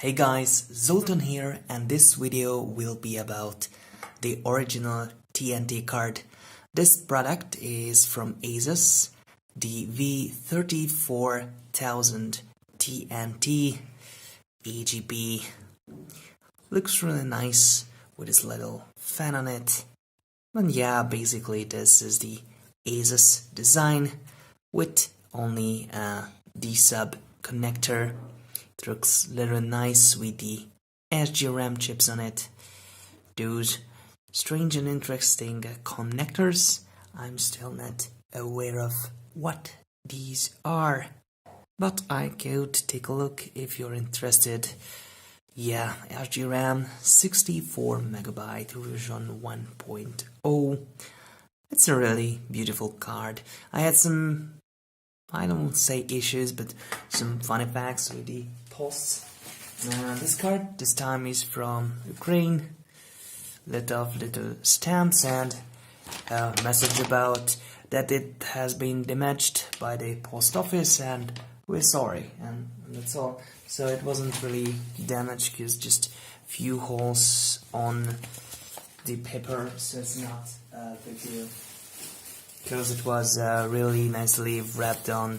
Hey guys, Zoltan here, and this video will be about the original TNT card. This product is from ASUS, the V34000 TNT AGP. Looks really nice with this little fan on it. And yeah, basically this is the ASUS design with only a D-sub connector. It looks little nice with the SDRAM chips on it. Those strange and interesting connectors. I'm still not aware of what these are, but I could take a look if you're interested. Yeah, SDRAM 64MB version 1.0. It's a really beautiful card. I had some, I don't say issues, but some funny facts with the posts. This card this time is from Ukraine. Little stamps and a message about that it has been damaged by the post office and we're sorry, and that's all. So it wasn't really damaged, because just few holes on the paper, so it's not a big deal. Because it was really nicely wrapped on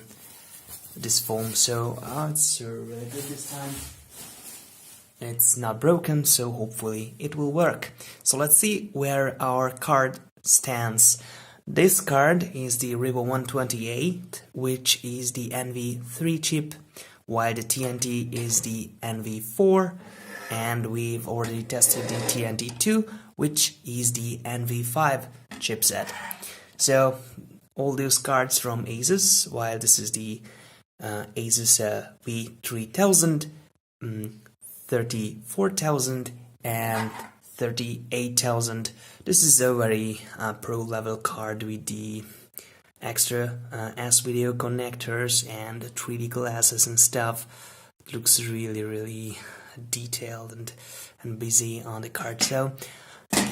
this foam, so it's really good this time. It's not broken, so hopefully it will work. So let's see where our card stands. This card is the RIVA 128, which is the NV3 chip, while the TNT is the NV4, and we've already tested the TNT2, which is the NV5 chipset. So all those cards from ASUS, while this is the ASUS V3000, 34000 and 38000. This is a very pro level card with the extra S-video connectors and 3D glasses and stuff. It looks really detailed and busy on the card. So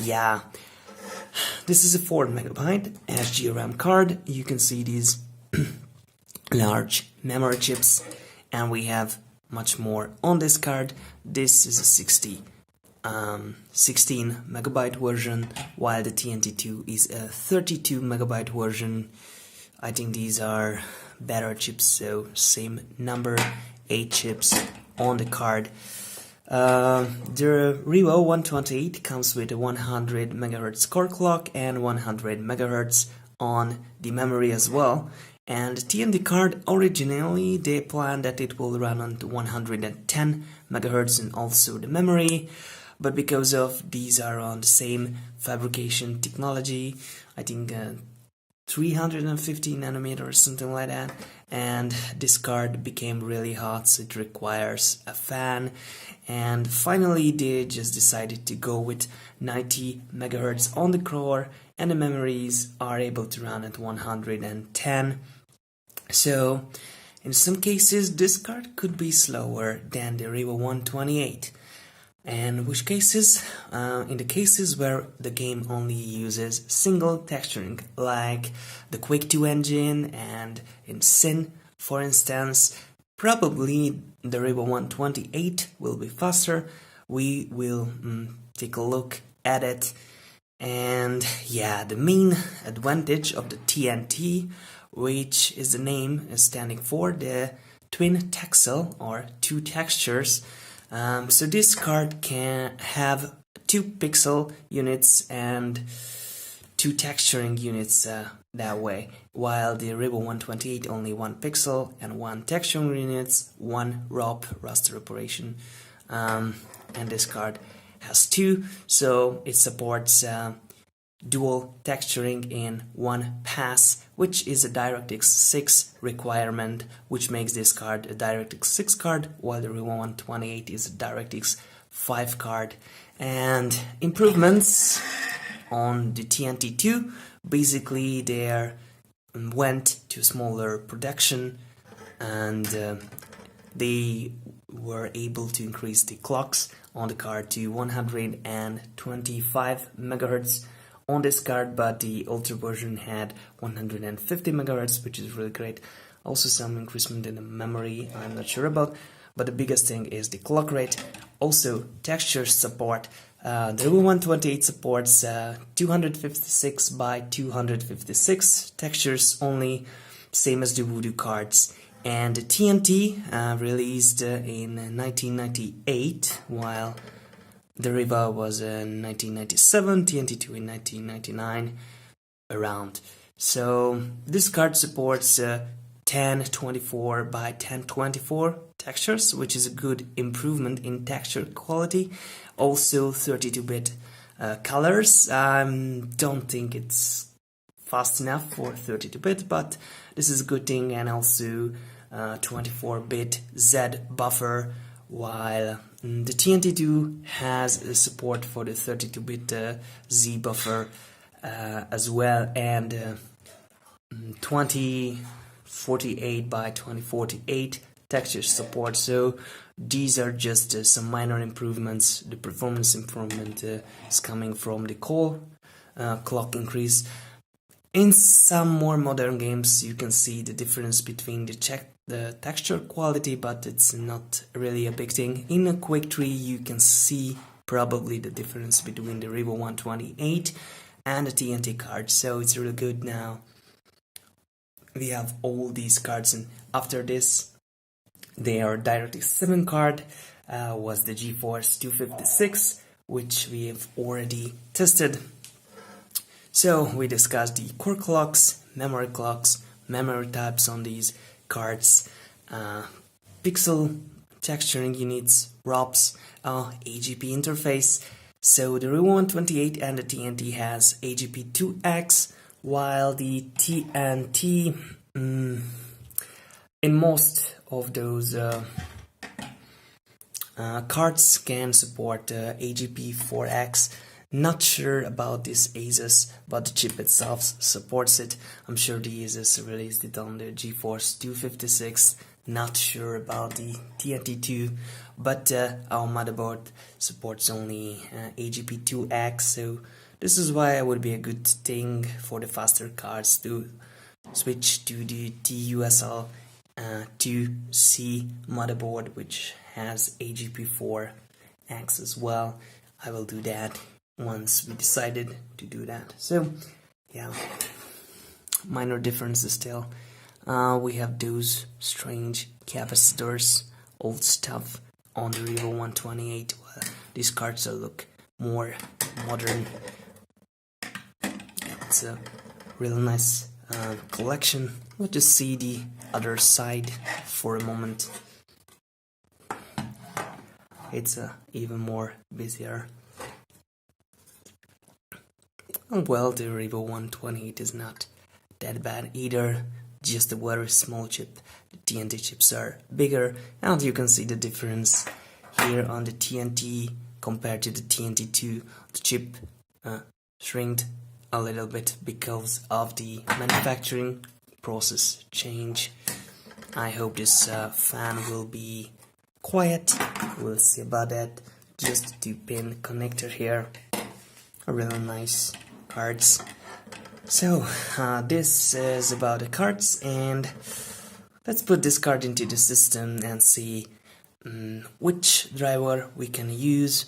yeah, this is a 4MB SDRAM card. You can see these large memory chips, and we have much more on this card. This is a 16MB version, while the TNT2 is a 32MB version. I think these are better chips, so same number, 8 chips on the card. The RIVA 128 comes with a 100MHz core clock and 100MHz on the memory as well. And TNT card, originally they planned that it will run on 110MHz and also the memory, but because of these are on the same fabrication technology, I think 350nm or something like that, and this card became really hot, so it requires a fan, and finally they just decided to go with 90MHz on the core, and the memories are able to run at 110. So in some cases this card could be slower than the RIVA 128. And which cases? In the cases where the game only uses single texturing, like the Quake II engine and in Sin, for instance, probably the RIVA 128 will be faster. We will take a look at it. And yeah, the main advantage of the TNT, which is the name is standing for the twin texel or two textures. So this card can have 2 pixel units and 2 texturing units that way, while the RIVA 128 only 1 pixel and 1 texturing units, 1 ROP raster operation, and this card has 2, so it supports dual texturing in one pass, which is a DirectX 6 requirement, which makes this card a DirectX 6 card, while the RIVA 128 is a DirectX 5 card. And improvements on the TNT2, basically they went to smaller production, and they were able to increase the clocks on the card to 125MHz on this card, but the older version had 150MHz, which is really great. Also some increasement in the memory, I'm not sure about, but the biggest thing is the clock rate. Also, texture support. The RIVA 128 supports 256 by 256 textures only, same as the Voodoo cards. And the TNT released in 1998, while the RIVA was in 1997, TNT2 in 1999, around. So this card supports 1024 by 1024 textures, which is a good improvement in texture quality. Also 32-bit colors. Don't think it's fast enough for 32-bit, but this is a good thing. And also 24-bit Z buffer, while the TNT2 has support for the 32-bit Z buffer as well, and 2048 by 2048 texture support. So these are just some minor improvements. The performance improvement is coming from the core clock increase. In some more modern games you can see the difference between the texture quality, but it's not really a big thing. In a Quake 3 you can see probably the difference between the RIVA 128 and the TNT card, so it's really good. Now we have all these cards, and after this their DirectX 7 card was the GeForce 256, which we have already tested. So we discussed the core clocks, memory types on these cards, pixel texturing units, ROPs, AGP interface. So the RIVA 128 and the TNT has AGP2X, while the TNT in most of those cards can support AGP4X. Not sure about this ASUS, but the chip itself supports it. I'm sure the ASUS released it on the GeForce 256. Not sure about the TNT2, but our motherboard supports only AGP2X, so this is why it would be a good thing for the faster cards to switch to the TUSL 2C motherboard, which has AGP4X as well. I will do that once we decided to do that. So yeah, minor differences still. We have those strange capacitors, old stuff on the RIVA 128. Well, these cards look more modern. Yeah, it's a real nice collection. We'll just see the other side for a moment. It's even more busier. Well, the RIVA 128 is not that bad either, just a very small chip. The TNT chips are bigger, and you can see the difference here on the TNT compared to the TNT2. The chip shrinked a little bit because of the manufacturing process change. I hope this fan will be quiet. We'll see about that. Just a 2-pin connector here. A really nice cards. So this is about the cards, and let's put this card into the system and see which driver we can use,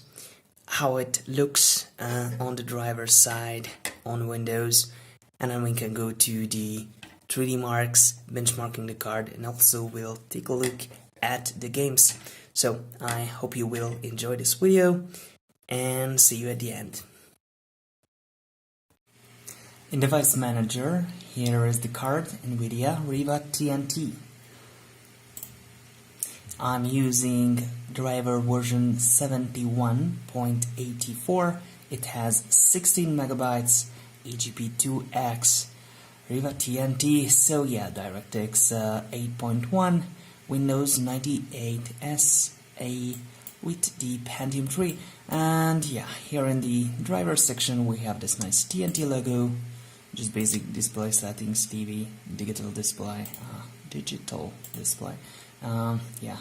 how it looks on the driver side on Windows, and then we can go to the 3D marks, benchmarking the card, and also we'll take a look at the games. So I hope you will enjoy this video, and see you at the end. In Device Manager, here is the card, NVIDIA RIVA TNT. I'm using driver version 71.84. It has 16 megabytes, AGP2X, RIVA TNT, so yeah, DirectX 8.1, Windows 98 SE with the Pentium 3, and yeah, here in the driver section we have this nice TNT logo, just basic display settings, TV, digital display, yeah,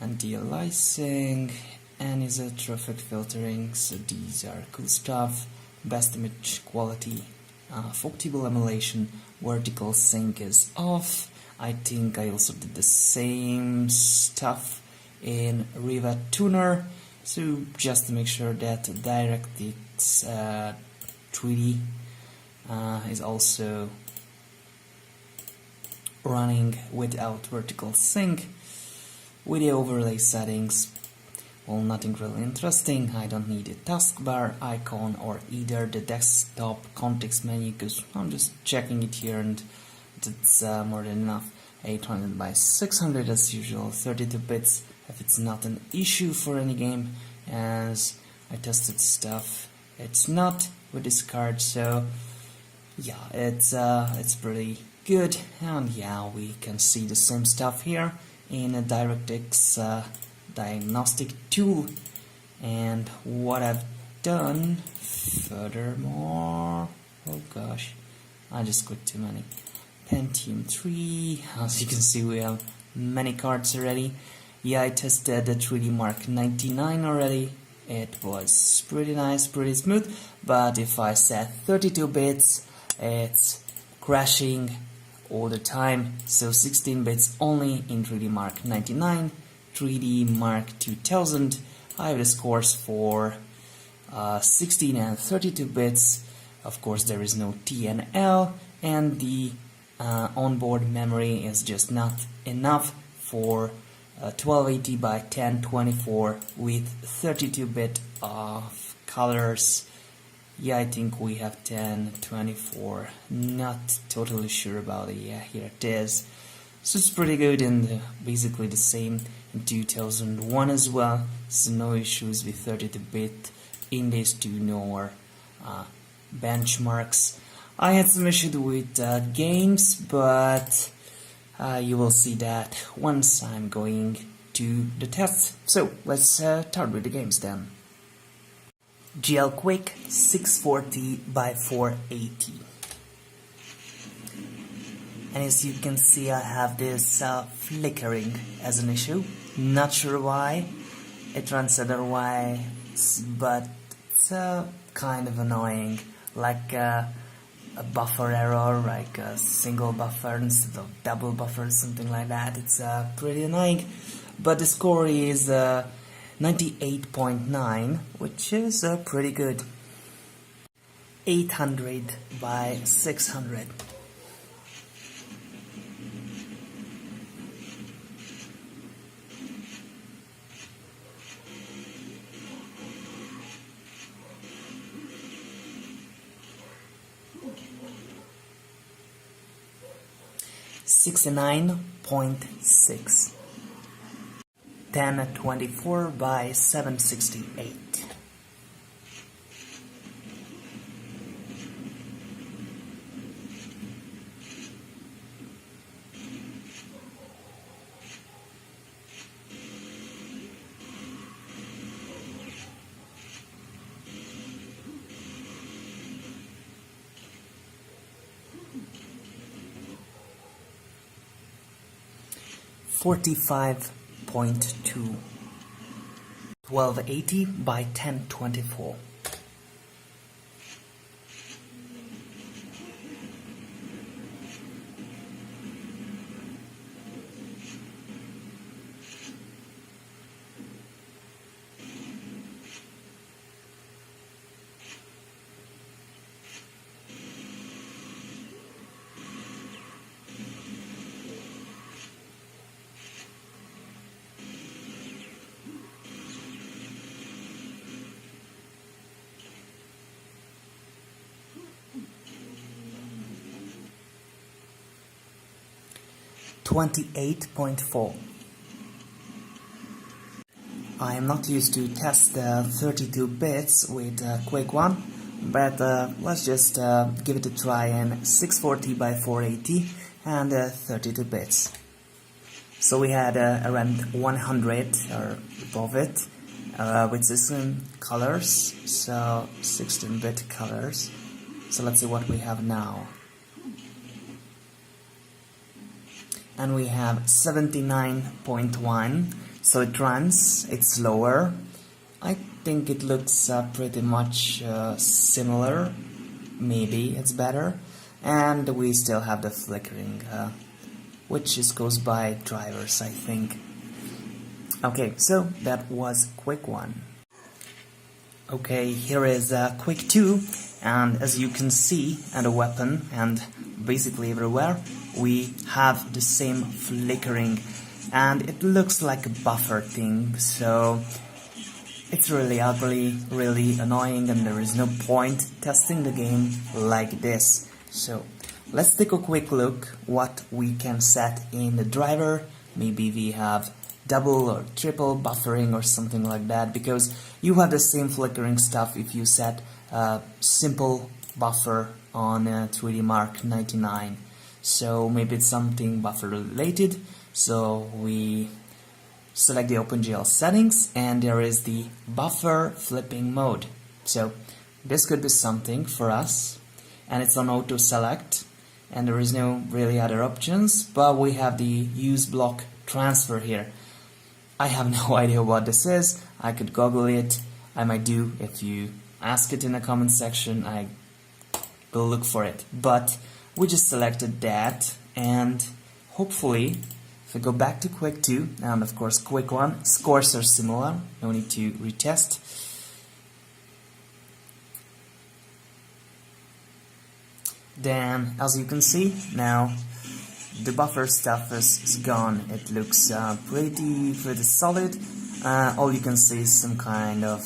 anti-aliasing, anisotrophic filtering, so these are cool stuff, best image quality, fog table emulation, vertical sync is off, I think I also did the same stuff in RIVA Tuner, so just to make sure that DirectX 3D is also running without vertical sync. With the overlay settings, well, nothing really interesting. I don't need a taskbar icon or either the desktop context menu, because I'm just checking it here and it's more than enough. 800 by 600 as usual, 32 bits if it's not an issue for any game, as I tested stuff. It's not with this card, so yeah, it's pretty good. And yeah, we can see the same stuff here in a DirectX diagnostic tool. And what I've done furthermore, oh gosh, I just clicked too many. Pentium 3, as you can see we have many cards already. Yeah, I tested the 3D Mark 99 already. It was pretty nice, pretty smooth, but if I set 32 bits, it's crashing all the time. So 16 bits only in 3D Mark 99, 3D Mark 2000. I have the scores for 16 and 32 bits. Of course, there is no TNL, and the onboard memory is just not enough for 1280 by 1024 with 32-bit of colors. Yeah, I think we have 1024. Not totally sure about it. Yeah, here it is. So it's pretty good, and basically the same in 2001 as well. So no issues with 32-bit in these two nor benchmarks. I had some issues with games, but you will see that once I'm going to the test. So let's start with the games then. GLQuake 640 by 480. And as you can see, I have this flickering as an issue. Not sure why. It runs otherwise, but it's kind of annoying. Like a buffer error, like a single buffer instead of double buffer, something like that. It's pretty annoying. But the score is 98.9, which is pretty good. 800 by 600. $69.6. 1024 by 768. $45.2. 1280 by 1024. $28.4. I am not used to test 32 bits with Quake I, but let's just give it a try in 640 by 480 and 32 bits. So we had around 100 or above it with system colors, so 16-bit colors. So let's see what we have now. And we have 79.1, so it runs, it's slower. I think it looks pretty much similar, maybe it's better. And we still have the flickering, which is caused by drivers, I think. Okay, so that was Quake 1. Okay, here is Quake II, and as you can see, and a weapon, and basically everywhere, we have the same flickering, and it looks like a buffer thing, so it's really ugly, really annoying, and there is no point testing the game like this. So let's take a quick look what we can set in the driver. Maybe we have double or triple buffering or something like that, because you have the same flickering stuff if you set a simple buffer on 3D Mark 99. So maybe it's something buffer related. So we select the OpenGL settings, and there is the buffer flipping mode. So this could be something for us, and it's on auto select, and there is no really other options, but we have the use block transfer here. I have no idea what this is. I could Google it. I might do. If you ask it in the comment section, I will look for it. But we just selected that, and hopefully if I go back to Quake 2, and of course Quake 1, scores are similar, no need to retest. Then, as you can see, now the buffer stuff is gone. It looks pretty solid. All you can see is some kind of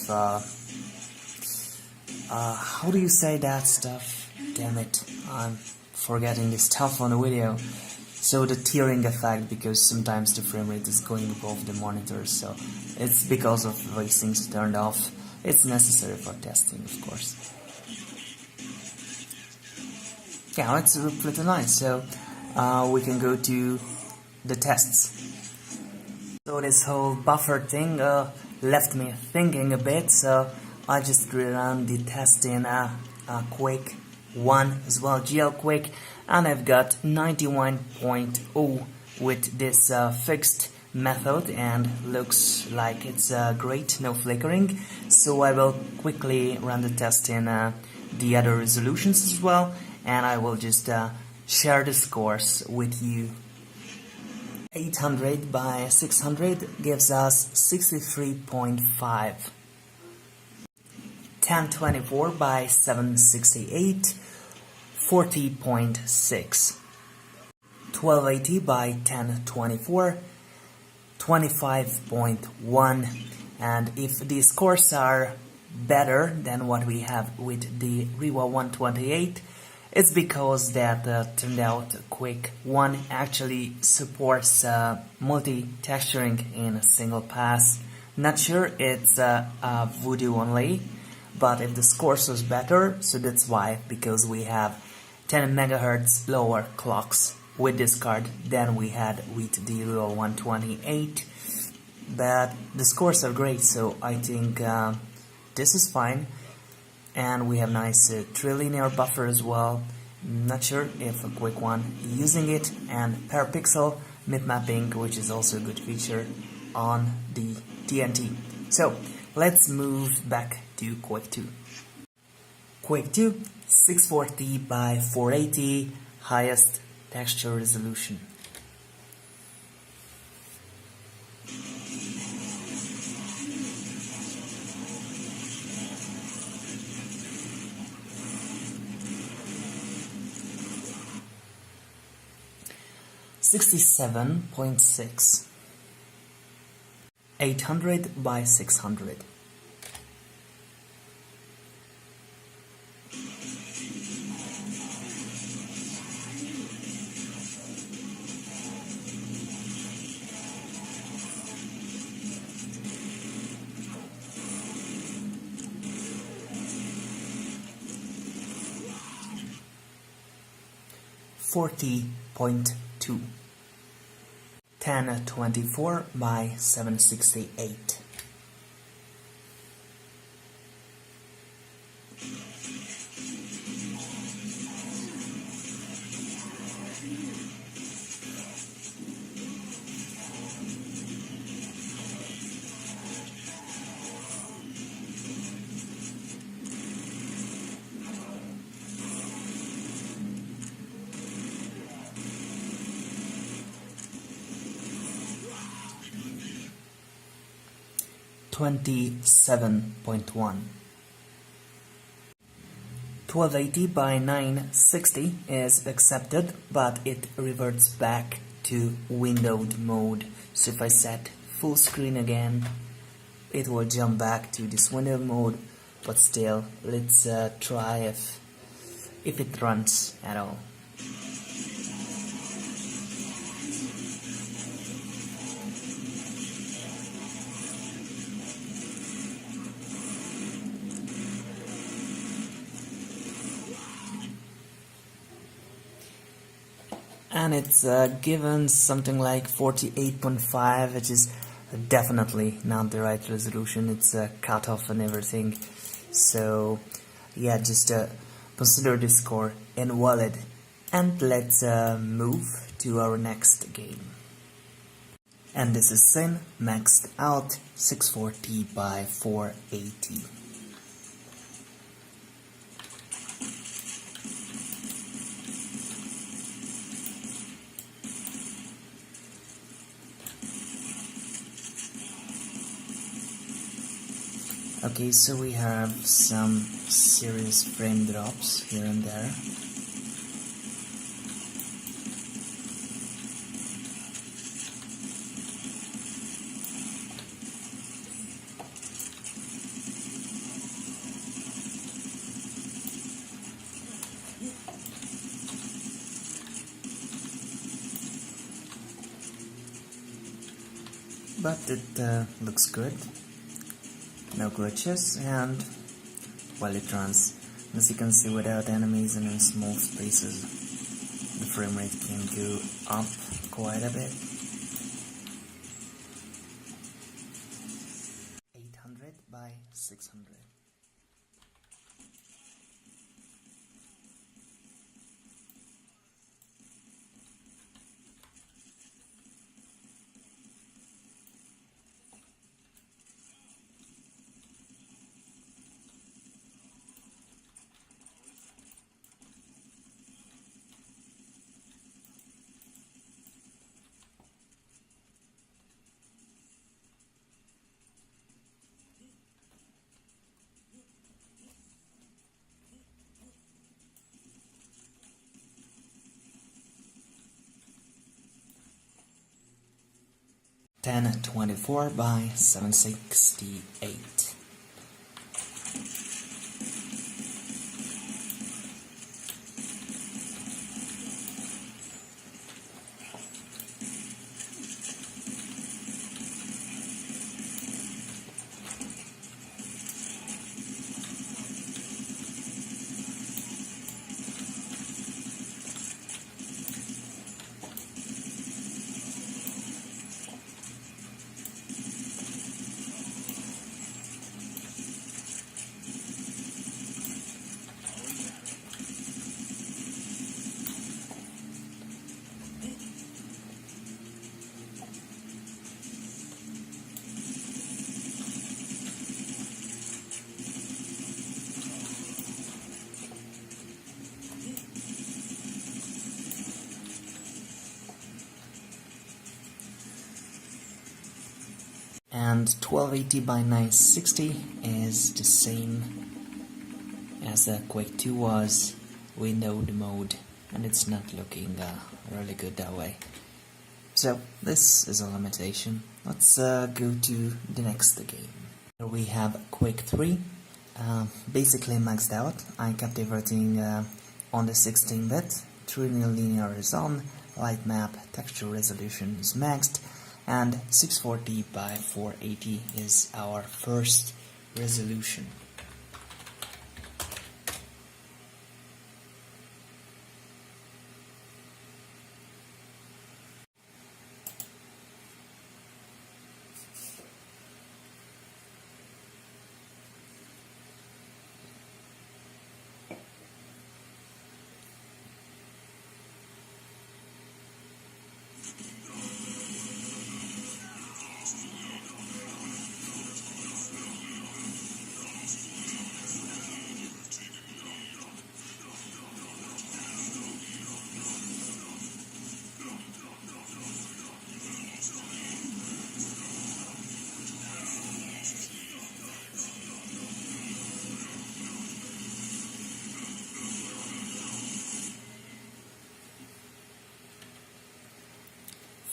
how do you say that stuff? Damn it, I'm forgetting this stuff on the video. So the tearing effect, because sometimes the frame rate is going above the monitor, so it's because of these things turned off. It's necessary for testing, of course. Yeah, it's pretty nice. So we can go to the tests. So this whole buffer thing left me thinking a bit, so I just ran the test in Quake 1 as well, GLQuake, and I've got 91.0 with this fixed method, and looks like it's great, no flickering. So I will quickly run the test in the other resolutions as well, and I will just share the scores with you. 800 by 600 gives us 63.5. 1024 by 768, 40.6. 1280 by 1024, 25.1. And if the scores are better than what we have with the RIVA 128, it's because that turned out Quake 1 actually supports multi-texturing in a single pass. Not sure it's Voodoo only, but if the scores was better, so that's why, because we have 10 MHz lower clocks with this card than we had with the RIVA 128. But the scores are great, so I think this is fine. And we have nice trilinear buffer as well. Not sure if Quake 1 using it, and per pixel mip mapping, which is also a good feature on the TNT. So let's move back to Quake 2. Quake 2, 640 by 480, highest texture resolution. .6, 800 by 600. .2. 1024 by 768. 27.1. 1280 by 960 is accepted, but it reverts back to windowed mode. So if I set full screen again, it will jump back to this windowed mode, but still, let's try if it runs at all. And it's given something like 48.5, which is definitely not the right resolution. It's cut off and everything. So yeah, just consider this score invalid. And let's move to our next game. And this is Sin maxed out 640 by 480. Okay, so we have some serious frame drops here and there. But it looks good. No glitches, and well, it runs. As you can see, without enemies and in small spaces, the frame rate can go up quite a bit. 800 by 600. (1024 by 768). And 1280 by 960 is the same as the Quake II was, windowed mode, and it's not looking really good that way. So this is a limitation. Let's go to the next game. Here we have Quake III, basically maxed out. I kept everything on the 16-bit, true linear is on, light map, texture resolution is maxed, and 640 by 480 is our first resolution.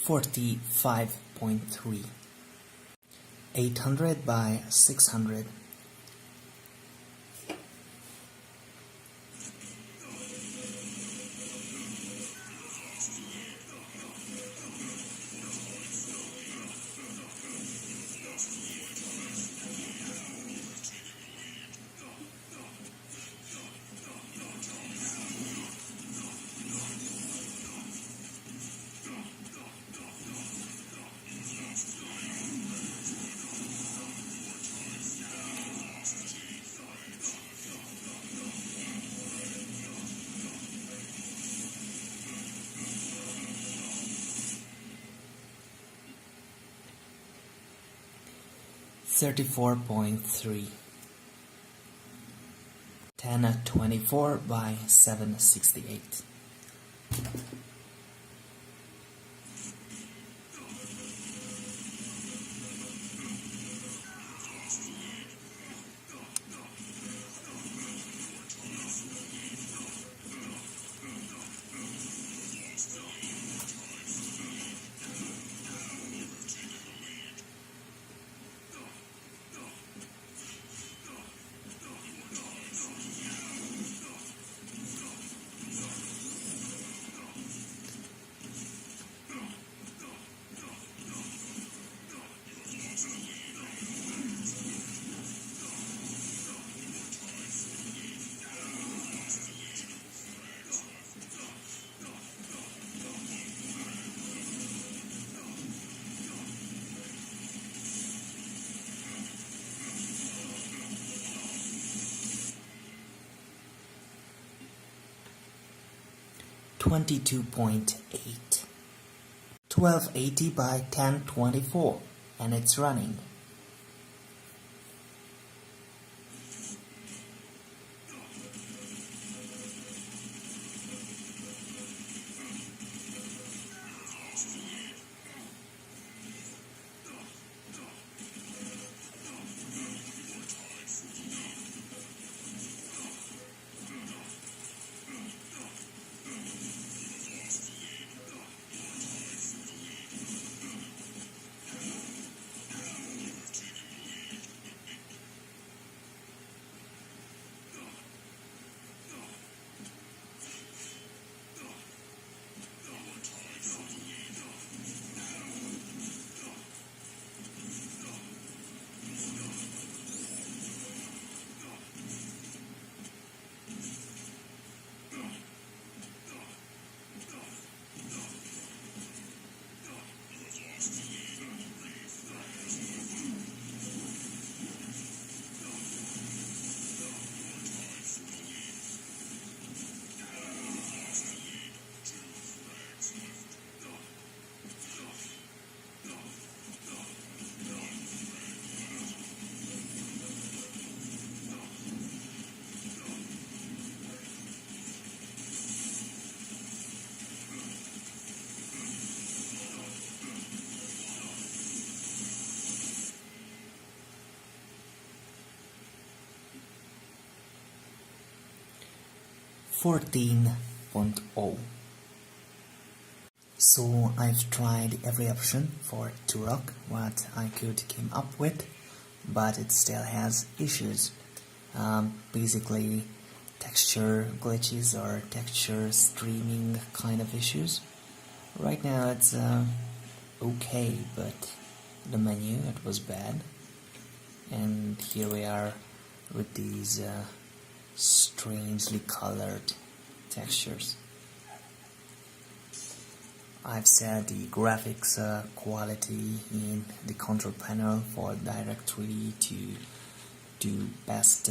45.3, 800 by 600. Thirty-4 point 3, 1024 by 768. .8, 1280 by 1024, and it's running. .0. So I've tried every option for Turok what I could came up with, but it still has issues. Basically texture glitches or texture streaming kind of issues. Right now it's okay, but the menu, it was bad. And here we are with these strangely colored textures. I've set the graphics quality in the control panel for Direct 3D to do best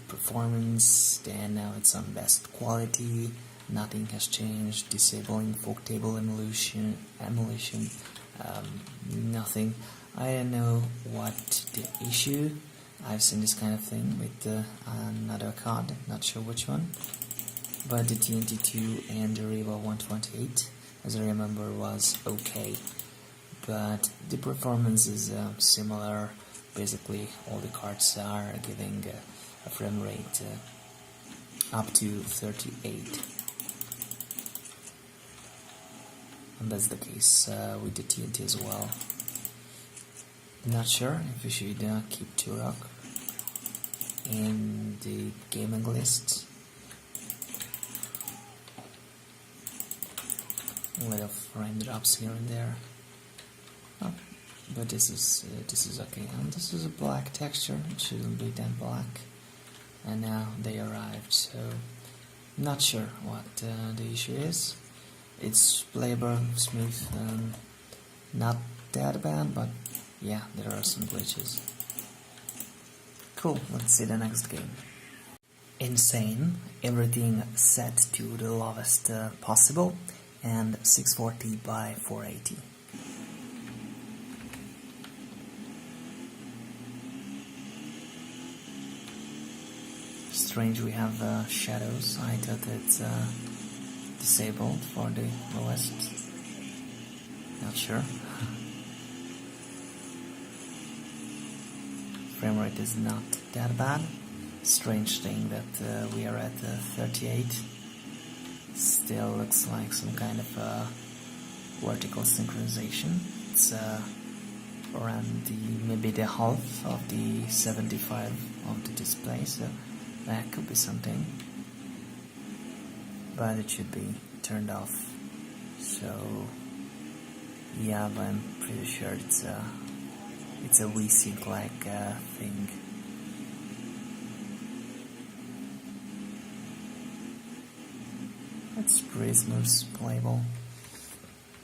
performance. Then now it's on best quality. Nothing has changed. Disabling folk table emulation, nothing. I don't know what the issue. I've seen this kind of thing with another card, not sure which one, but the TNT 2 and the RIVA 128, as I remember, was okay, but the performance is similar. Basically all the cards are giving a frame rate up to 38. and that's the case with the TNT as well. Not sure if we should keep Turok in the gaming list. A little frame drops here and there. Oh, but this is okay. And this is a black texture. It shouldn't be that black. And now they arrived. So not sure what the issue is. It's playable, smooth, and not that bad, but yeah, there are some glitches. Cool, let's see the next game. Insane, everything set to the lowest possible, and 640 by 480. Strange, we have shadows. I thought it's disabled for the lowest. Not sure. Frame rate is not that bad. Strange thing that we are at 38. Still looks like some kind of vertical synchronization. It's around maybe the half of the 75 of the display, so that could be something. But it should be turned off. So yeah, but I'm pretty sure it's a VSync like thing. It's pretty smooth, playable.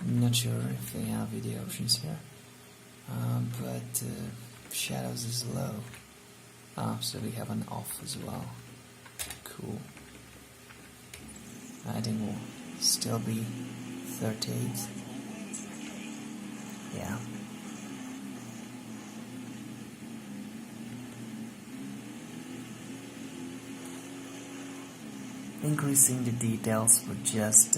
I'm not sure if they have video options here, but shadows is low. So we have an off as well. Cool. I think we'll still be 38. Yeah. Increasing the details would just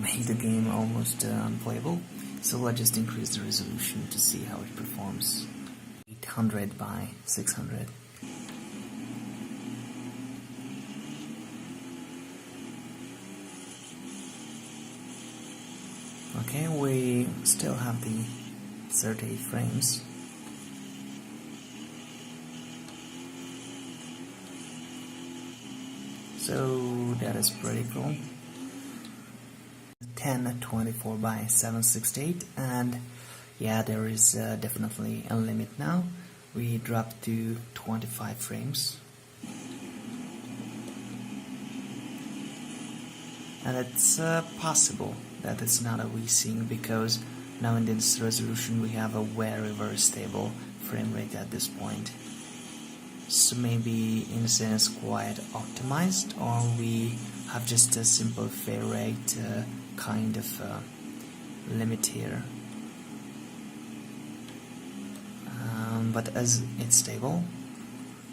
make the game almost unplayable. So let's just increase the resolution to see how it performs. 800 by 600. Okay, we still have the 38 frames. So that is pretty cool. 1024 by 768, and yeah, there is definitely a limit now. We dropped to 25 frames. And it's possible that it's not a VSync, because now in this resolution we have a very stable frame rate at this point. So maybe in a sense quite optimized, or we have just a simple fade rate kind of limit here. But as it's stable,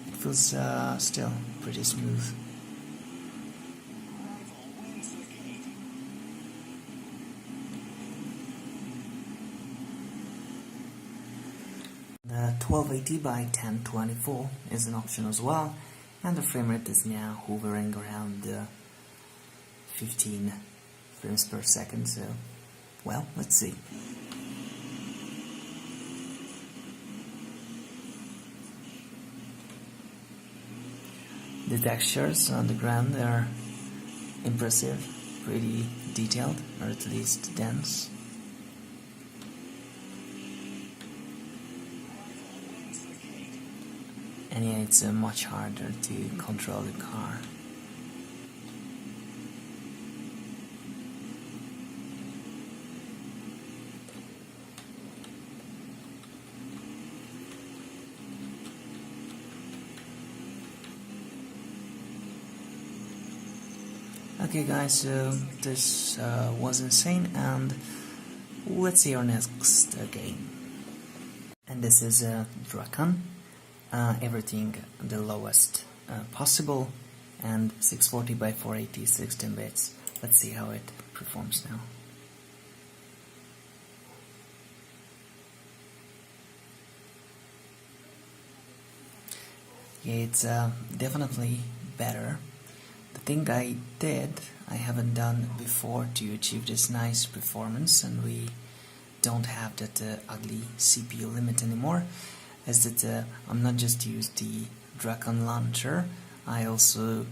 it feels still pretty smooth. The 1280 by 1024 is an option as well, and the frame rate is now hovering around 15 frames per second, so well, let's see. The textures on the ground are impressive, pretty detailed, or at least dense. And yeah, it's much harder to control the car. Okay guys, so this was insane, and let's see our next game. And this is Drakan. Everything the lowest possible, and 640 by 480 16 bits. Let's see how it performs now. Yeah, it's definitely better. The thing I did, I haven't done before to achieve this nice performance, and we don't have that ugly CPU limit anymore, is that I'm not just used the Drakan launcher, I also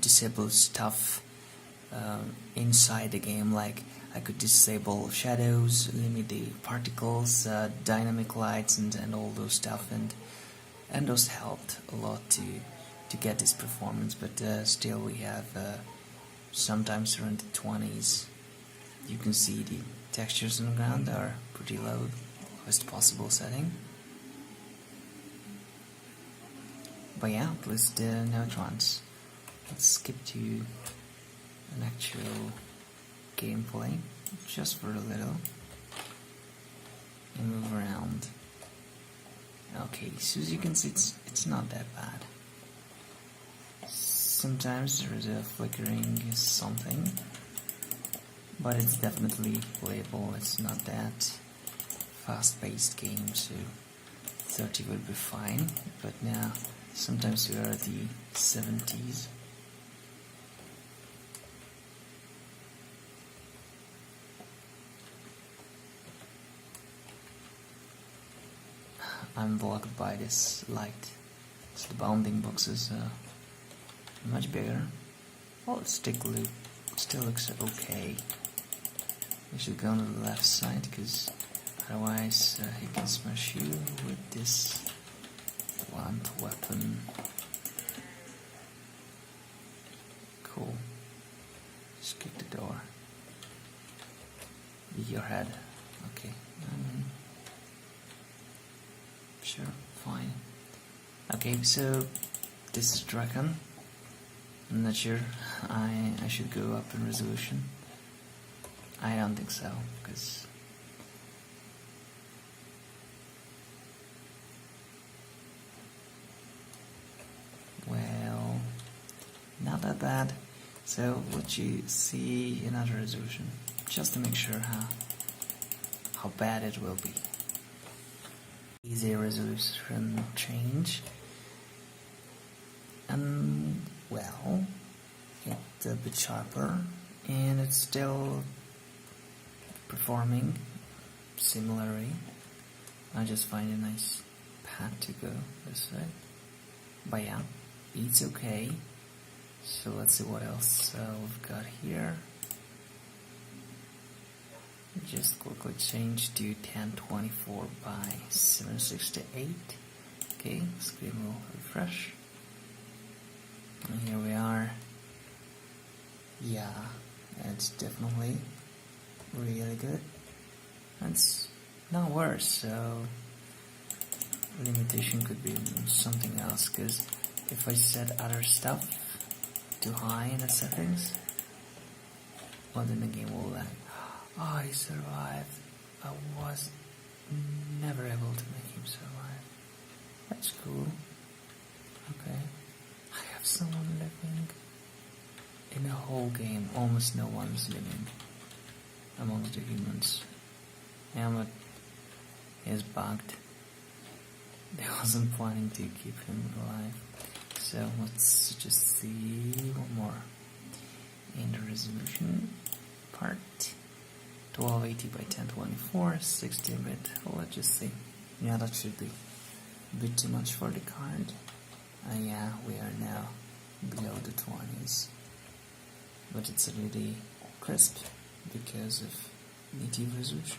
disable stuff inside the game, like I could disable shadows, limit the particles, dynamic lights, and all those stuff, and those helped a lot to get this performance. But still, we have sometimes around the 20s. You can see the textures on the ground are pretty low, lowest possible setting. But yeah, let's do neutrons. Let's skip to an actual gameplay, just for a little, and move around. Okay, so as you can see, it's not that bad. Sometimes there is a flickering something, but it's definitely playable. It's not that fast-paced game, so 30 would be fine. But now, sometimes we are at the 70s. I'm blocked by this light, so the bounding box is much bigger. Well, it still looks okay. We should go on the left side, because otherwise he can smash you with this lamp weapon. Cool. Just kick the door. Your head. Okay. Sure, fine. Okay, so this is Drakan. I'm not sure I should go up in resolution. I don't think so, because well, not that bad. So let you see another resolution, just to make sure how bad it will be. Easy resolution change, and well, it's a bit sharper, and it's still performing similarly. I just find a nice path to go this way, but yeah, it's okay. So let's see what else we've got here. Just quickly change to 1024 by 768. Okay, screen will refresh. And here we are. Yeah, it's definitely really good. It's not worse, so limitation could be something else, because if I set other stuff too high in the settings, well, then the game will lag. Oh, he survived. I was never able to make him survive. That's cool. Okay. I have someone living. In the whole game, almost no one's living amongst the humans. Yeah, but he's bugged. They wasn't planning to keep him alive. So let's just see one more. In the resolution part. 1280 by 1024, 16-bit. Let's just see. Yeah, that should be a bit too much for the card. Yeah, we are now below the 20s. But it's really crisp because of native resolution.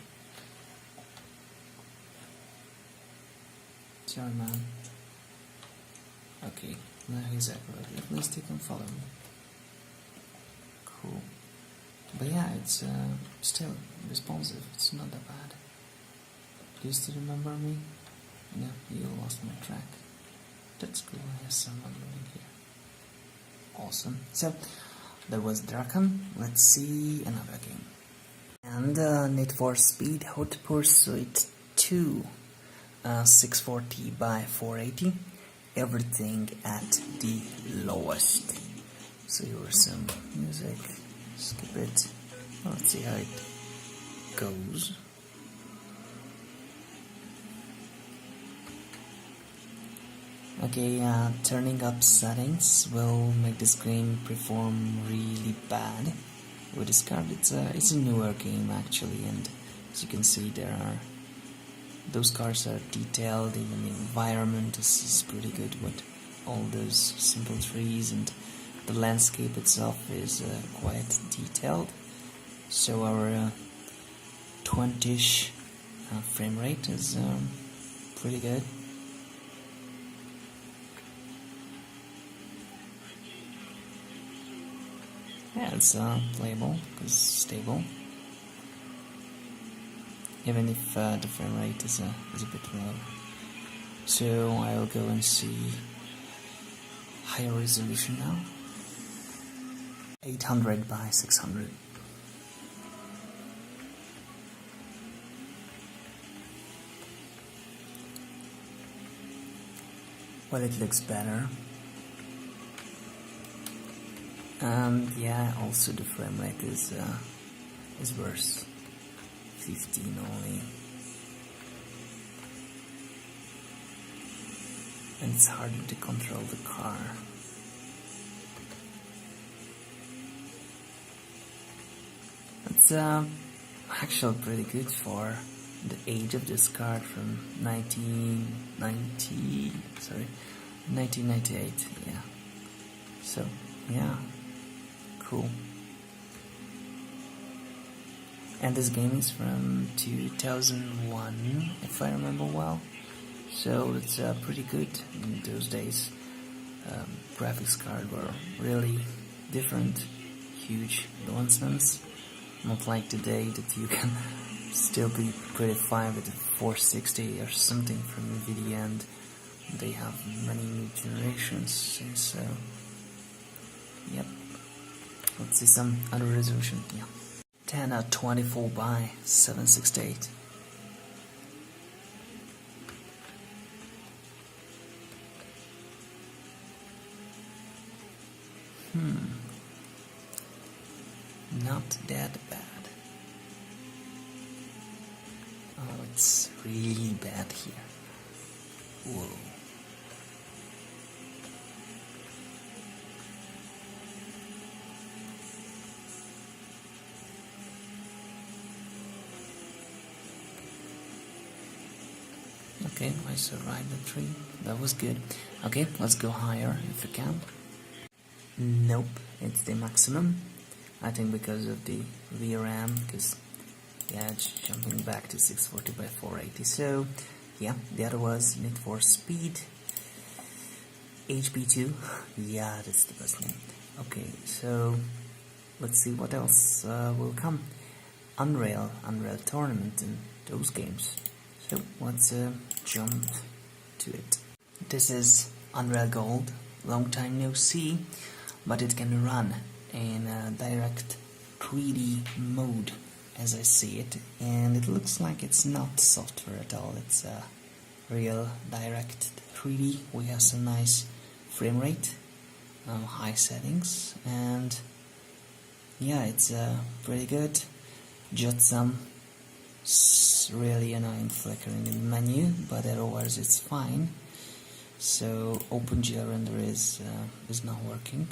Sorry, man. Okay, now he's accurate. At least he can follow me. Cool. But yeah, it's still responsive. It's not that bad. Do you still remember me? No, you lost my track. That's cool. I have someone living here. Awesome. So that was Drakan. Let's see another game. And Need for Speed Hot Pursuit 2, 640 by 480. Everything at the lowest. So here's some music. Skip it. Let's see how it goes. Okay, turning up settings will make this game perform really bad. With this card, it's a newer game actually, and as you can see, those cars are detailed. Even the environment is pretty good with all those simple trees, and the landscape itself is quite detailed. So our 20ish frame rate is pretty good. Yeah, it's playable, because stable. Even if the frame rate is a bit low. So I'll go and see higher resolution now. 800 by 600. Well, it looks better. And yeah, also the frame rate is worse. 15 only. And it's harder to control the car. It's actually pretty good for the age of this card from 1998, yeah. So, yeah, cool. And this game is from 2001, if I remember well. So it's pretty good in those days. Graphics cards were really different, huge advancements. Not like today that you can still be pretty fine with the 460 or something from NVIDIA, and they have many new generations. So, yep. Let's see some other resolution. Yeah. 10 at 24 by 768. Not that bad. Oh, it's really bad here. Whoa. Okay, I survived the tree. That was good. Okay, let's go higher if we can. Nope, it's the maximum. I think because of the VRAM, because yeah, it's jumping back to 640 by 480. So yeah, the other was Need for Speed HP2. Yeah, that's the best name. Okay, so let's see what else will come. Unreal Tournament, and those games. So let's jump to it. This is Unreal Gold. Long time no see, but it can run in direct 3D mode as I see it, and it looks like it's not software at all. It's real direct 3D. We have some nice frame rate, high settings, and yeah, it's pretty good. Just some really annoying flickering in the menu, but otherwise it's fine. So OpenGL render is not working.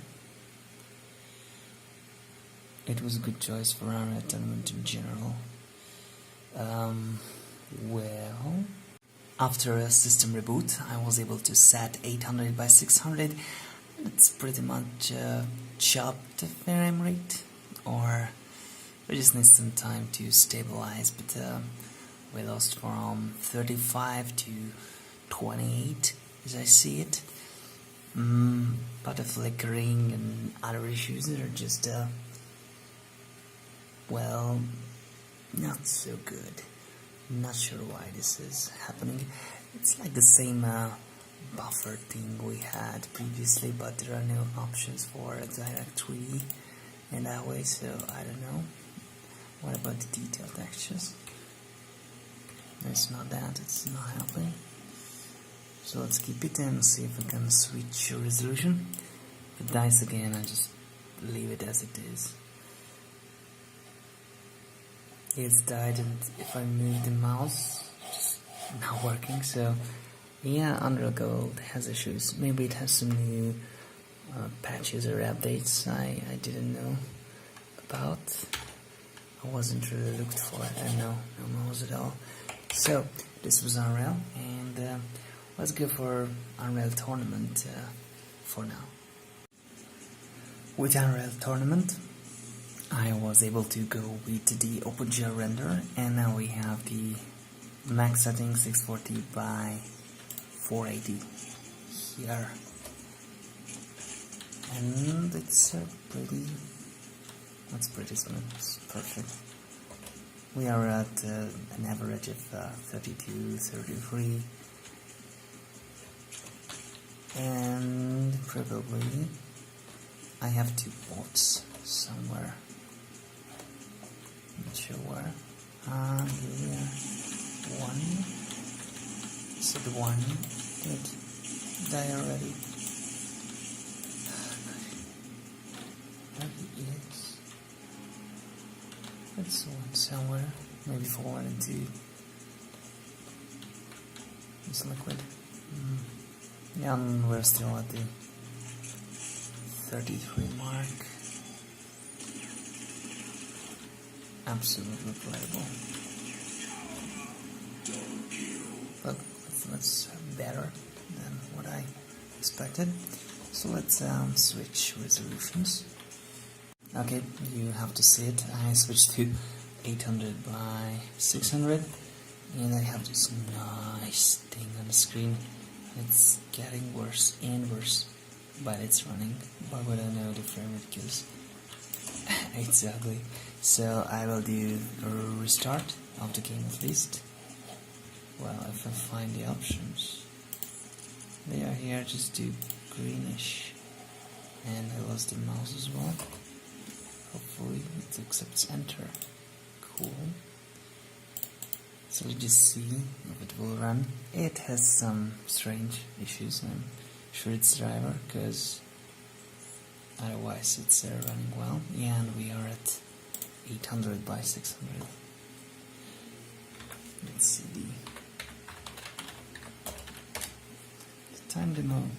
It was a good choice for our tournament in general. Well, after a system reboot, I was able to set 800 by 600. It's pretty much chopped the frame rate, or we just need some time to stabilize. But we lost from 35 to 28, as I see it. But the flickering and other issues are just well, not so good. Not sure why this is happening. It's like the same buffer thing we had previously, but there are no options for a direct 3D in that way, so I don't know. What about the detail textures? It's not that, it's not helping. So let's keep it and see if we can switch resolution. If it dies again, I just leave it as it is. It's died, and if I move the mouse, it's not working, so Yeah, Unreal Gold has issues. Maybe it has some new patches or updates I didn't know about. I wasn't really looked for it. I know, no knows at all. So this was Unreal, and let's go for Unreal Tournament for now. With Unreal Tournament, I was able to go with the OpenGL render, and now we have the max setting 640 by 480 here, and it's pretty smooth. It's perfect. We are at an average of 32, 33, and probably I have 2 ports somewhere. Not sure where. Here, 1. So the 1 did die already. There he is. That's 1 somewhere. Maybe 4 and 2. It's liquid. Yeah, and we're still at the 33 mark. Absolutely playable. But that's better than what I expected. So let's switch resolutions. Okay, you have to see it. I switched to 800 by 600, and I have this nice thing on the screen. It's getting worse and worse, but it's running. But we don't know the frame rate because it's ugly. So I will do a restart of the game at least. Well, if I find the options, they are here. Just do greenish, and I lost the mouse as well. Hopefully it accepts enter. Cool. So we just see if it will run. It has some strange issues. I'm sure it's driver, because otherwise it's running well. Yeah, and we are at 800 by 600. Let's see the time demo.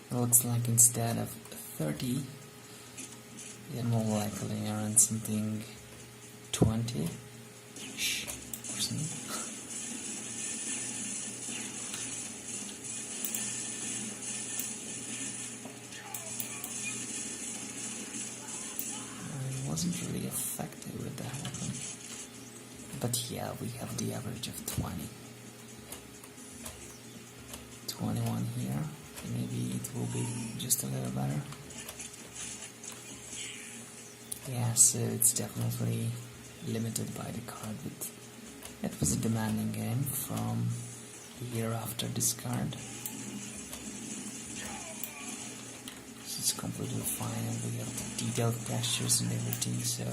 It looks like instead of 30, yeah, more likely around something 20-ish or something. I wasn't really effective with that weapon, but yeah, we have the average of 20. 21 here. Maybe it will be just a little better. Yeah, so it's definitely limited by the card, but it was a demanding game from the year after this card. So it's completely fine, and we have the detailed textures and everything, so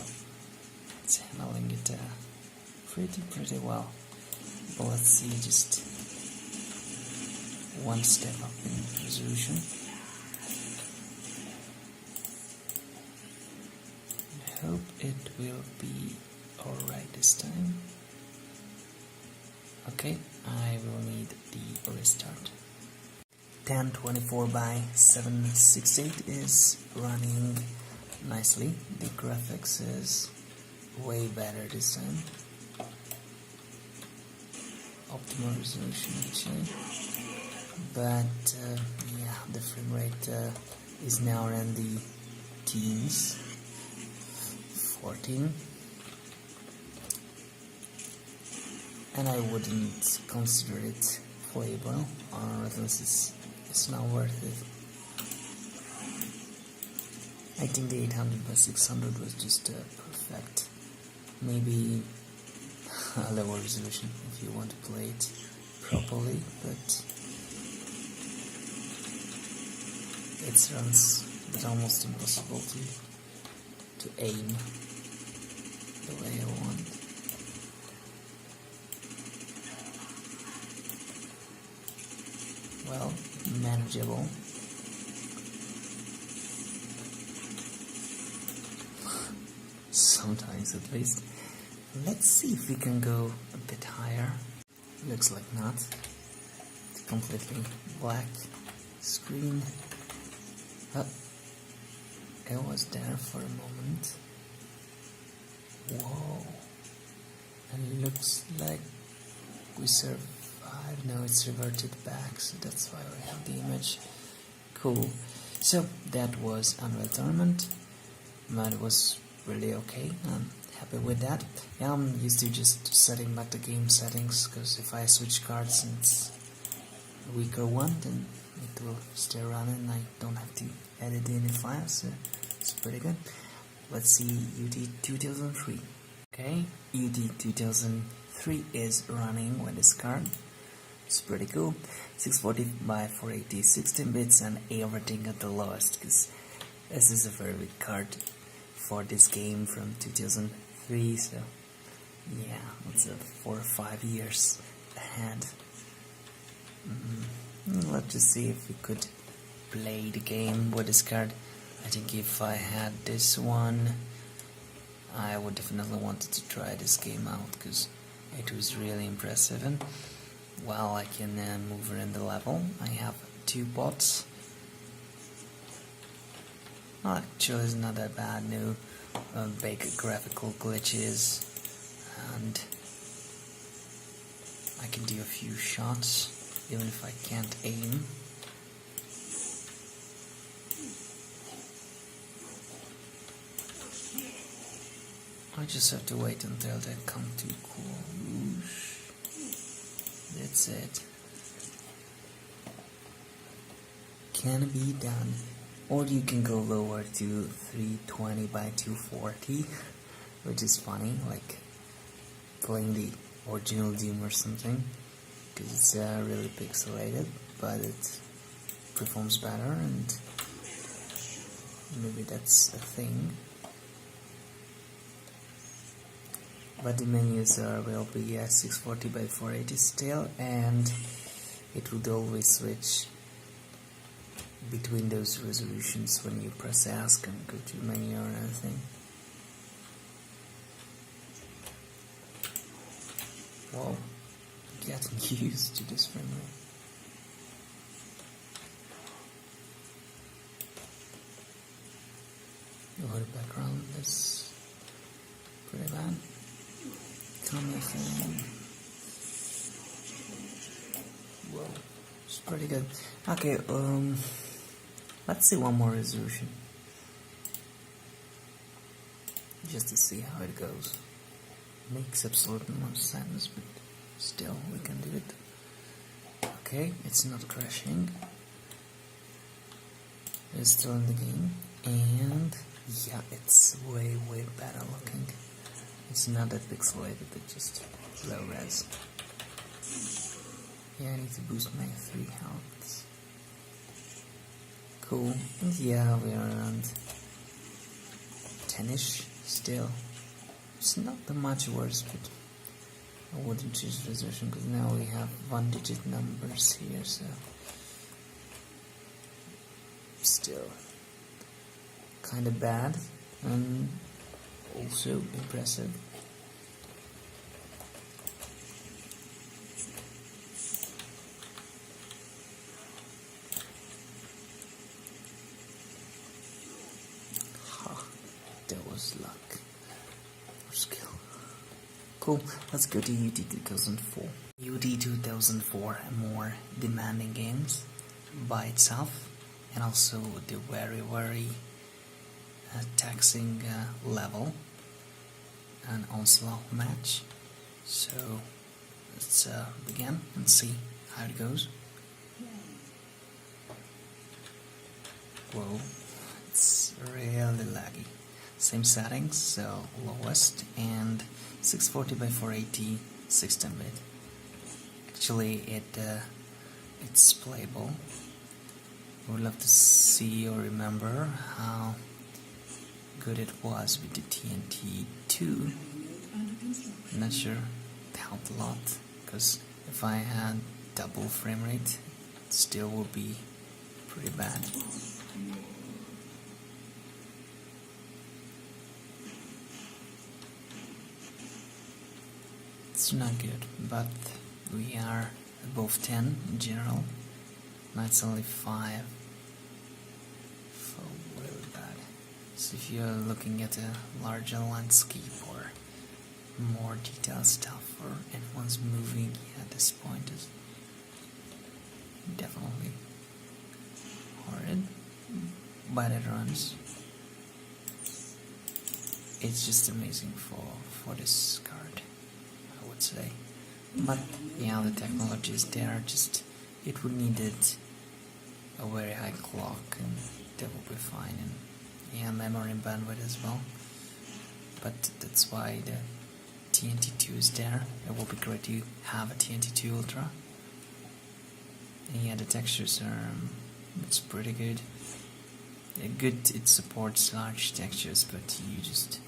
it's handling it pretty well. But let's see, just 1 step up in resolution. I hope it will be alright this time. Okay, I will need the restart. 1024 by 768 is running nicely. The graphics is way better this time. Optimal resolution actually. But yeah, the frame rate is now in the teens, 14, and I wouldn't consider it playable, or at least it's not worth it. I think the 800 by 600 was just perfect. Maybe a lower resolution if you want to play it properly, but it runs, it's almost impossible to aim the way I want. Well, manageable. Sometimes at least. Let's see if we can go a bit higher. Looks like not. It's completely black screen. Oh, it was there for a moment. Whoa. And it looks like we survived. Now it's reverted back, so that's why we have the image. Cool. So that was Unreal Tournament. But it was really okay. I'm happy with that. Yeah, I'm used to just setting back the game settings, because if I switch cards and it's a weaker one, then it will stay running. I don't have to edit any files, so it's pretty good. Let's see UT 2003. Okay, UT 2003 is running with this card. It's pretty cool. 640 by 480, 16 bits, and everything at the lowest, because this is a very big card for this game from 2003. So yeah, it's 4 or 5 years ahead. Let's just see if we could play the game with this card. I think if I had this one, I would definitely wanted to try this game out, because it was really impressive. And while I can move around the level, I have 2 bots. Well, actually it's not that bad. No big graphical glitches, and I can do a few shots even if I can't aim. I just have to wait until they come to cool. That's it. Can be done. Or you can go lower to 320 by 240, which is funny, like playing the original Doom or something, because it's really pixelated, but it performs better, and maybe that's a thing. But the menus will be 640 by 480 still, and it would always switch between those resolutions when you press ask and go to menu or anything. Whoa, getting used to this frame rate. Oh, the background is pretty bad. Whoa, it's pretty good. Okay, let's see one more resolution, just to see how it goes. Makes absolutely no sense, but still we can do it. Okay, it's not crashing. It's still in the game, and yeah, it's way better looking. It's not that pixelated, it's just low res. Yeah, I need to boost my 3 health. Cool. And yeah, we are around 10ish still. It's not that much worse, but I wouldn't choose resolution because now we have 1-digit numbers here, so still kinda bad and also impressive. That was luck or skill. Cool, let's go to UT 2004. UT 2004, more demanding games by itself, and also the very taxing level and onslaught match. So let's begin and see how it goes. Whoa, it's really laggy. Same settings, so lowest, and 640 by 480 16-bit. Actually, it's playable. I would love to see or remember how good it was with the TNT 2. I'm not sure it helped a lot, because if I had double frame rate, it still would be pretty bad. It's not good, but we are above 10 in general. Now it's only 5. So really bad. So if you're looking at a larger landscape or more detailed stuff, or anyone's moving at this point, is definitely horrid, but it runs. It's just amazing for this card, I would say. But yeah, the technology is there, just it would need a very high clock, and that will be fine, and yeah, memory and bandwidth as well. But that's why the TNT 2 is there. It will be great to have a TNT 2 Ultra. And yeah, the textures are it's pretty good. It supports large textures, but you just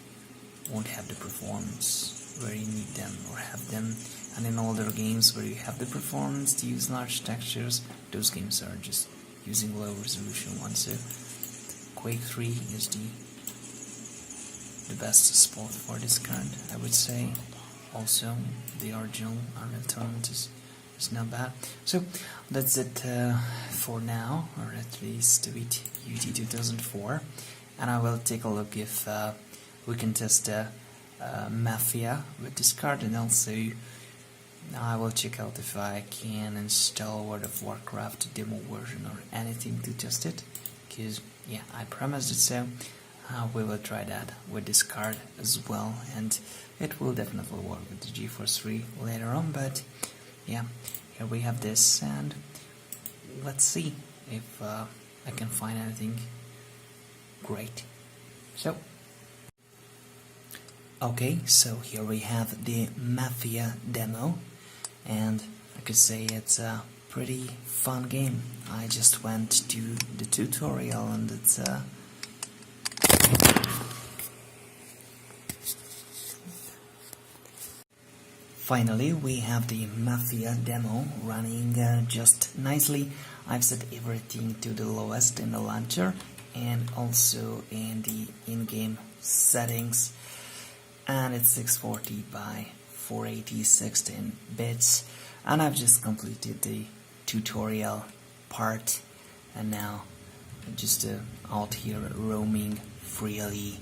won't have the performance where you need them or have them. And in older games where you have the performance to use large textures, those games are just using low resolution ones. So Quake 3 is the best support for this card, I would say. Also, the original Unreal Tournament is not bad. So that's it for now, or at least with UT 2004. And I will take a look if we can test Mafia with this card, and also I will check out if I can install World of Warcraft demo version or anything to test it, because yeah, I promised it, so we will try that with this card as well, and it will definitely work with the GeForce 3 later on. But yeah, here we have this, and let's see if I can find anything great. So okay, so here we have the Mafia demo, and I could say it's a pretty fun game. I just went to the tutorial, and it's finally we have the Mafia demo running just nicely. I've set everything to the lowest in the launcher and also in the in-game settings, and it's 640 by 480 16 bits, and I've just completed the tutorial part, and now I'm just out here roaming freely.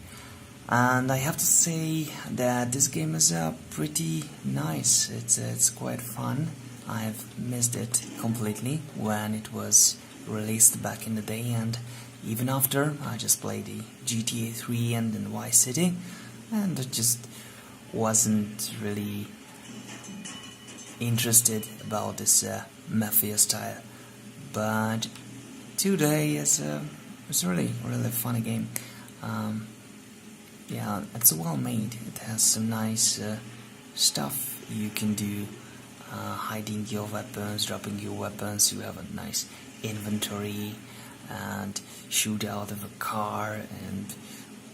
And I have to say that this game is pretty nice. It's quite fun. I've missed it completely when it was released back in the day, and even after I just played the GTA 3 and then Vice City, and I just wasn't really interested about this Mafia style. But today it's really funny game. Yeah, it's well made. It has some nice stuff you can do, hiding your weapons, dropping your weapons. You have a nice inventory and shoot out of a car and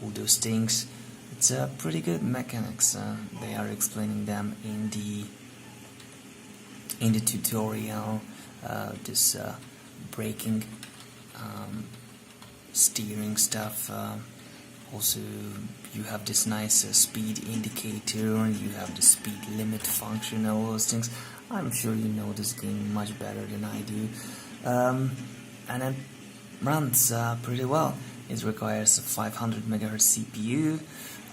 all those things. It's a pretty good mechanics. They are explaining them in the tutorial. This braking, steering stuff. Also, you have this nice speed indicator, and you have the speed limit function, all those things. I'm sure you know this game much better than I do. And it runs pretty well. It requires a 500 MHz CPU.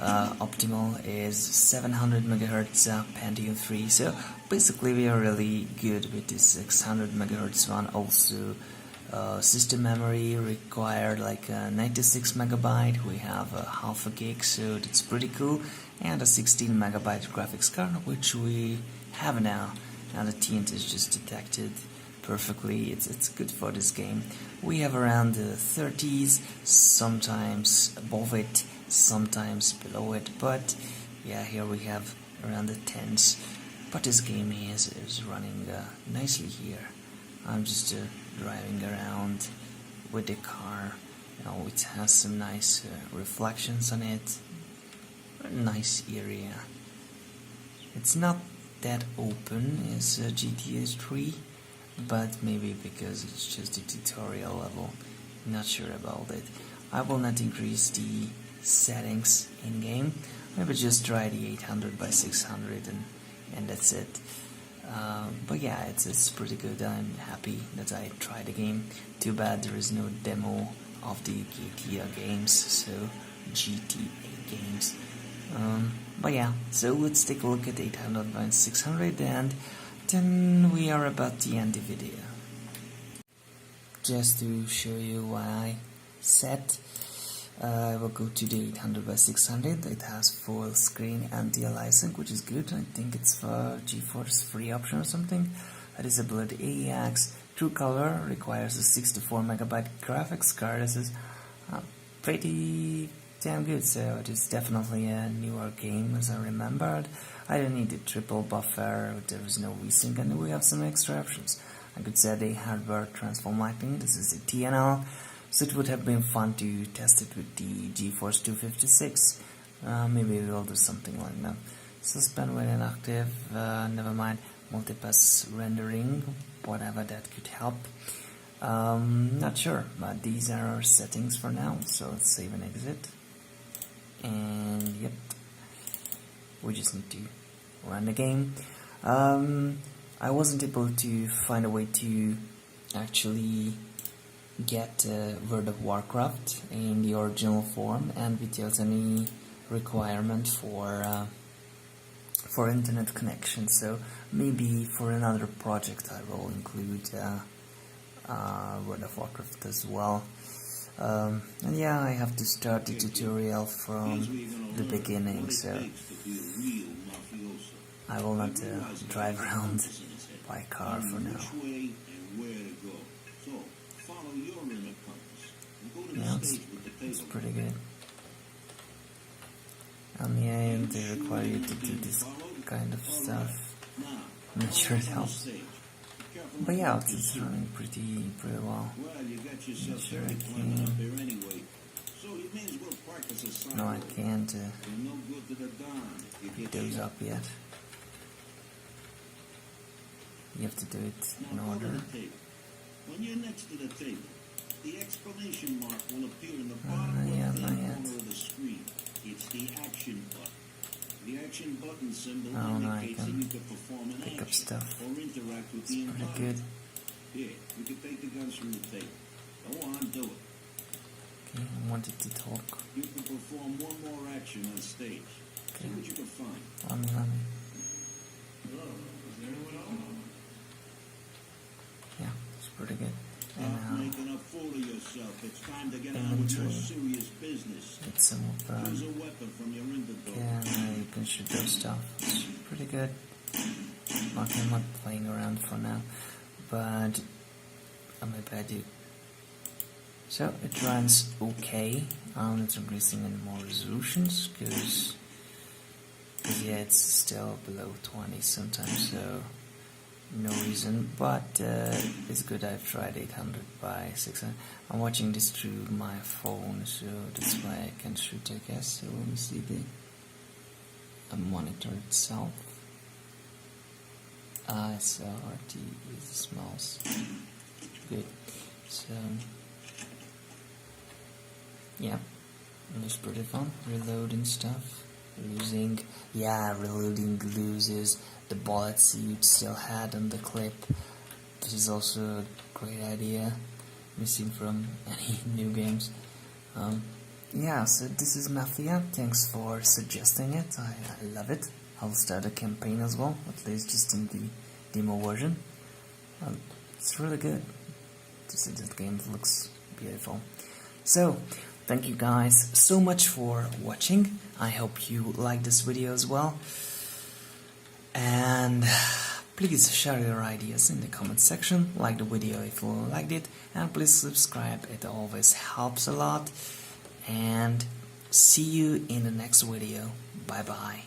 Optimal is 700 MHz Pentium 3. So basically we are really good with this 600 MHz one. Also system memory required like 96 MB. We have half a gig, so that's pretty cool. And a 16 MB graphics card, which we have now. And the TNT is just detected perfectly. It's good for this game. We have around the 30s, sometimes above it, sometimes below it, but yeah, here we have around the 10s. But this game is running nicely here. I'm just driving around with the car. You know, it has some nice reflections on it. A nice area. It's not that open as GTA 3, but maybe because it's just a tutorial level, not sure about it. I will not increase the settings in game. Maybe just try the 800 by 600 and that's it. But yeah, it's pretty good. I'm happy that I tried the game. Too bad there is no demo of the GTA games, so GTA games. But yeah, so let's take a look at 800 by 600 and then we are about to end the video. Just to show you what I said, I will go to the 800 by 600. It has full screen anti-aliasing, which is good. I think it's for GeForce free option or something. Disability AX. True color requires a 64MB graphics card. This is pretty damn good, so it is definitely a newer game as I remembered. I don't need the triple buffer, there is no VSync, and we have some extra options. I could say the hardware transform lighting. This is the TNL, so it would have been fun to test it with the GeForce 256. Maybe we'll do something like that. Suspend when inactive, never mind. Multipass rendering, whatever that could help. Not sure, but these are our settings for now, so let's save and exit. And yep, we just need to run the game. I wasn't able to find a way to actually get World of Warcraft in the original form, and without any requirement for internet connection, so maybe for another project I will include World of Warcraft as well. And yeah, I have to start the tutorial from the beginning, so I will not drive around by car for now. Yeah, it's pretty good. On the end, they require you to do this kind of stuff. I'm not sure it helps. But yeah, it's running pretty well. Not sure I can. No, I can't pick those up yet. You have to do it in order. When you're next to the table, the exclamation mark will appear in the bottom corner of the screen. It's the action button. The action button symbol indicates that you can perform an pick up action stuff. or interact with the Pretty environment. good. Here, you can take the guns from the table. Go on, do it. Okay, I wanted to talk. You can perform one more action on stage. See what you can find. Let me. Hello, is there anyone else? Yeah, it's pretty good. Stop making a fool of yourself. It's time to get on with your serious business. Get some of Use a weapon from your inventory. you can shoot those stuff. It's pretty good. Okay, I'm not playing around for now, but maybe I do. So it runs okay. I'm not increasing any more resolutions because yeah, it's still below 20 sometimes, so no reason, but it's good. I've tried 800 by 600. I'm watching this through my phone, so that's why I can shoot, I guess. So let me see the monitor itself. So RT is mouse. Good. So yeah, it was pretty fun. Reloading stuff. Reloading loses the bullets you still had on the clip. This is also a great idea, missing from any new games. So this is Mafia. Thanks for suggesting it. I love it. I'll start a campaign as well, at least just in the demo version. It's really good. That game looks beautiful. So, thank you guys so much for watching. I hope you liked this video as well. And please share your ideas in the comment section. Like the video if you liked it. And please subscribe. It always helps a lot. And see you in the next video. Bye bye.